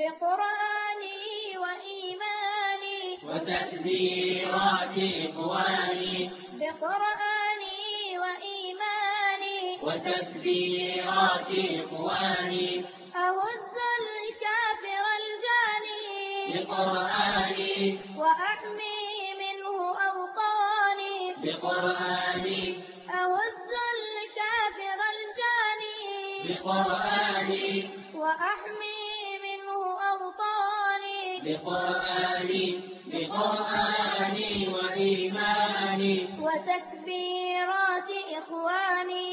بقرآني وإيماني وتكبيرات إخواني بقرآني وإيماني وتكبيرات إخواني أهز الكافر الجاني بقرآني وأحمي منه أوطاني بقرآني أهز الكافر الجاني بقرآني وأحمي منه أوطاني بقرآني بقرآني وإيماني وتكبيرات إخواني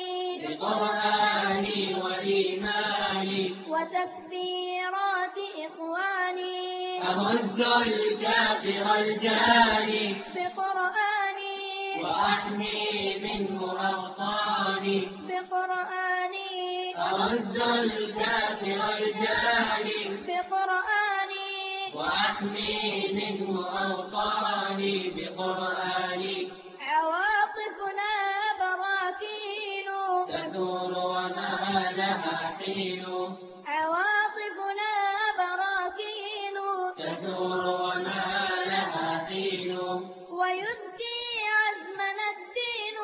بقرآني وإيماني وتكبيرات إخواني أهز الكافر الجاني بقرآني وأحمي منه أوطاني بقرآني أهز الكافر الجاني بقرآني وأحمي منه أوطاني بقرآني عواطفنا براكين تثور وما لها حين عواطفنا براكين تثور وما لها حين ويزكي عزمنا الدين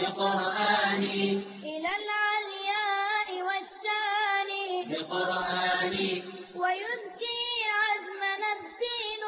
بقرآني إلى العلياء والشان بقرآني ويزكي عزمنا الدين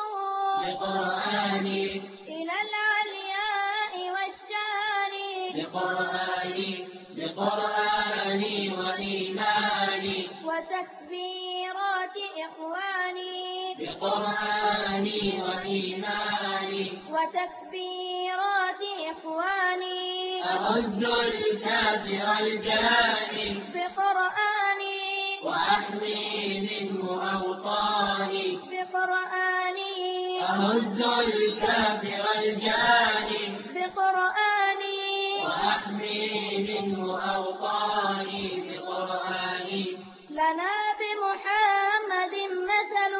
بقرآني إلى العلياء والشان بقرآني بقرآني وإيماني وتكبيرات إخواني بقرآني وإيماني وتكبيرات إخواني أهز الكافر الجاني بقرآني وأحمي منه أوطاني بقرآني أهز الكافر الجاني بقرآني وأحمي منه أوطاني بقرآني لنا بمحمد مثل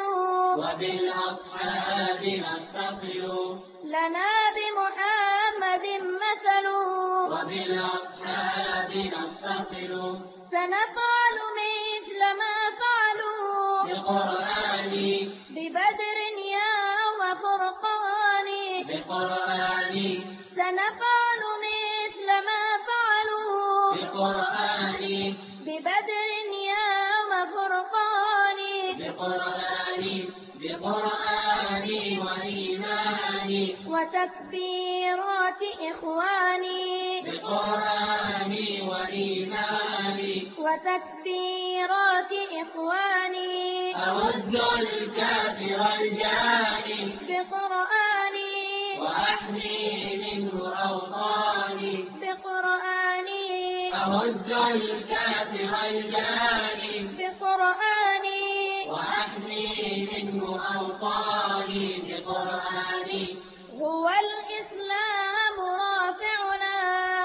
وبالأصحاب نتصل لنا بمحمد مثل وبالأصحاب نتصل سنفعل مثل ما فعلوا بقرآني ببدر يوم فرقان بقرآني سنفعل مثل ما فعلوا بقرآني ببدر يوم فرقان بقرآني بقرآني وإيماني وتكبيرات إخواني بقرآني وإيماني وتكبيرات إخواني أهز الكافر الجاني بقرآني وأحمي منه أوطاني بقرآني أهز الكافر الجاني بقرآني وأحمي منه أوطاني بقرآني هو الإسلام رافعنا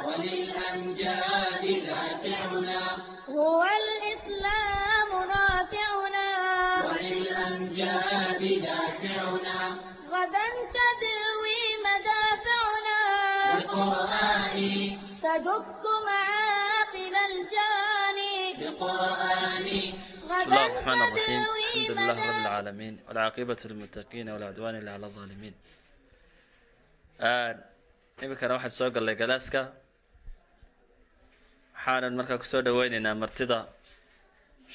وللأمجاد دافعنا هو الإسلام رافعنا وللأمجاد دافعنا غدا تدوي مدافعنا بقرآني تدك معاقل الجاني بقرآني بسم الله الرحمن الرحيم. الحمد لله رب العالمين والعاقبة للمتقين ولا عدوان إلا على الظالمين. iminkana waxaan soo gallay galaaska waxaanan markaa kusoo dhaweyneynaa martida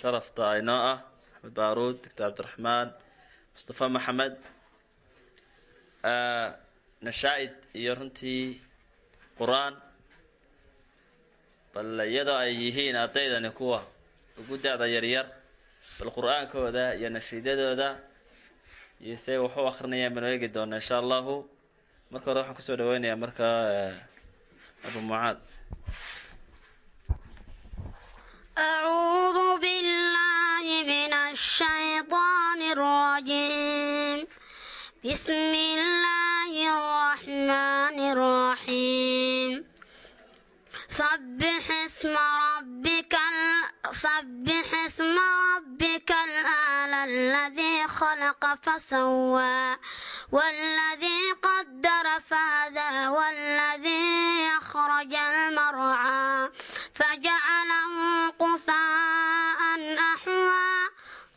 sharafta aynoo ah axmed baaruud, doctor cabdiraxmaan, mustafa maxamed, nashaa-id iyo runtii qur-aan. bal iyadoo ay yihiin ardaydani kuwa ugu da-da yaryar, bal qur-aankooda iyo nashiidyadooda iyo se wax u akrinayaan banu eegi doona insha allahu. marka hore waxaan kusoo dhaweynayaa markaa abu mucaad. أعوذ بالله من الشيطان الرجيم. بسم الله الرحمن الرحيم. سبح اسم ربك الأعلى الذي خلق فسوى والذي قدر فهدى والذي أخرج المرعى فجعله غثاء أحوى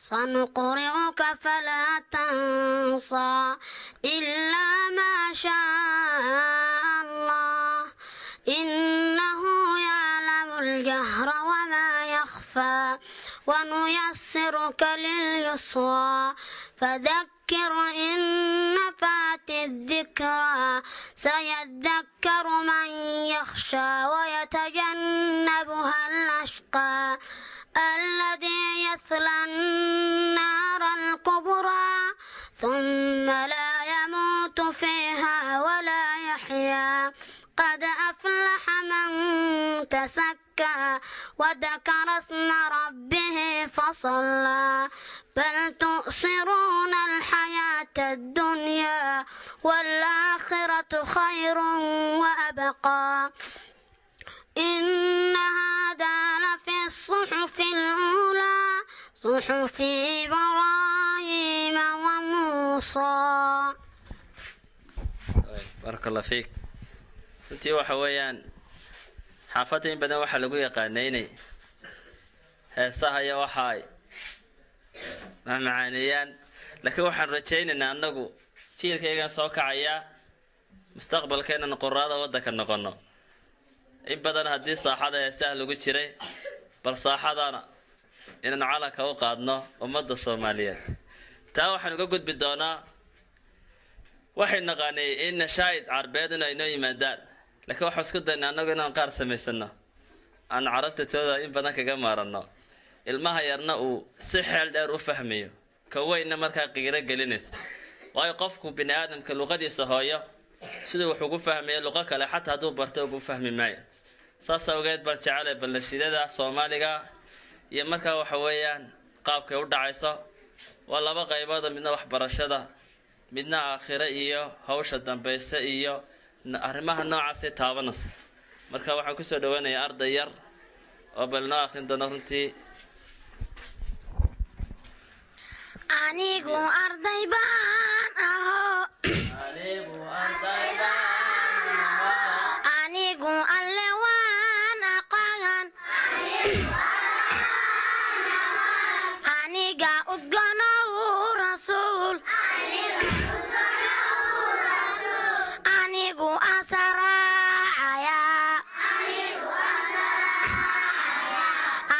سنقرئك فلا تنسى إلا ما شاء الله إنه يعلم الجهر وما يخفى ونيسرك لليسرى فذكر إن نفعت الذكرى سيذكر من يخشى ويتجنبها الأشقى الذي يصلى النار الكبرى ثم لا يموت فيها ولا يحيا قد أفلح من تزكى وذكر اسم ربه فصلى بل تؤثرون الحياة الدنيا والآخرة خير وأبقى إن هذا لفي الصحف الأولى صحف إبراهيم وموسى. بارك الله فيك. runtii waxa weeyaan xaafadda in badan waxaa lagu yaqaanaynay heesaha iyo waxa ay macaaneeyaan laakiin waxaan rajaynaynaa annagu jiilkaygan soo kacaya mustaqbalkeenan quraada waddanka noqono in badan haddii saaxada heesaha lagu jiray bal saaxadana inaan calanka u qaadno ummadda Soomaaliyeed taa waxaan uga gudbi doonaa waxay naqaanay in nashaa'id carbeed inay noo yimaadaan laakiin waxaan isku daynaa annagu inaan qaar samaysano aan carabta tooda in badan kaga maarano ilmaha yarna uu si xeel dheer u fahmayo ka weyna markaa qiiro gelinaysa waayo qofku bini aadamka luqadiisa hooyo sidoo wuxuu ugu fahmayaa luqo kale xataa hadduu barto ugu fahmi maayo saas awgeed baan jecelahay ballanshidada Soomaaliga iyo markaa waxa weeyaan qaabkay u dhacayso waa laba qaybood midna waxbarashada midna aakhira iyo hawsha dambaysa iyo arrimaha noocaas ee taabanaysa marka waxaan ku soo dhaweynayaa arday yar oo balno akhrin doona runtii anigu arday baan aho anigu alle waan aqaan aniga udgonow rasuul anigu asraacaya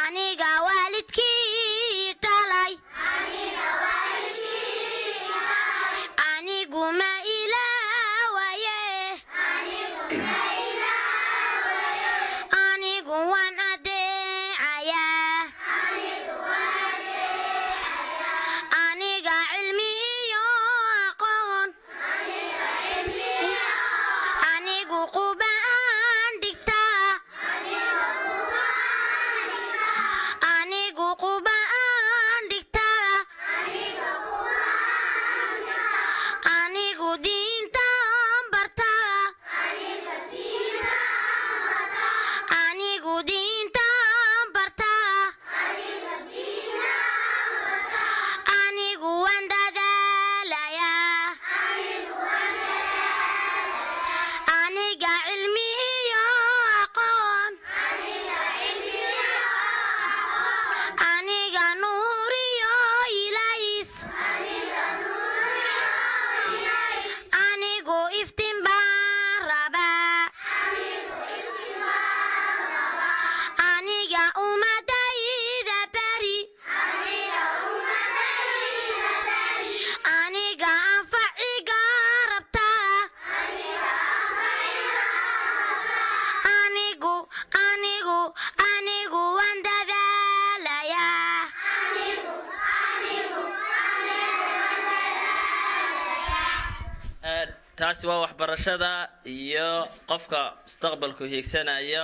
aniga waalidkii dhalay anigu ma ilaawaye anigu waan adeecaya aniga cilmi iyo aqoon anigu qubaan dhigtaa anigu qubaan dhigtaa anigu diintaan bartaa anigu diintaan bartaa anigu waan dadaalayaa aniga cilmi iyo aqoon aniga nuur iyo ilays anigu iftiin baan rabaa aniga ummadayda bari aniga anfaciga rabtaa anigu waan dadaalayaa taasi waa waxbarashada iyo qofka mustaqbalku hiigsanayo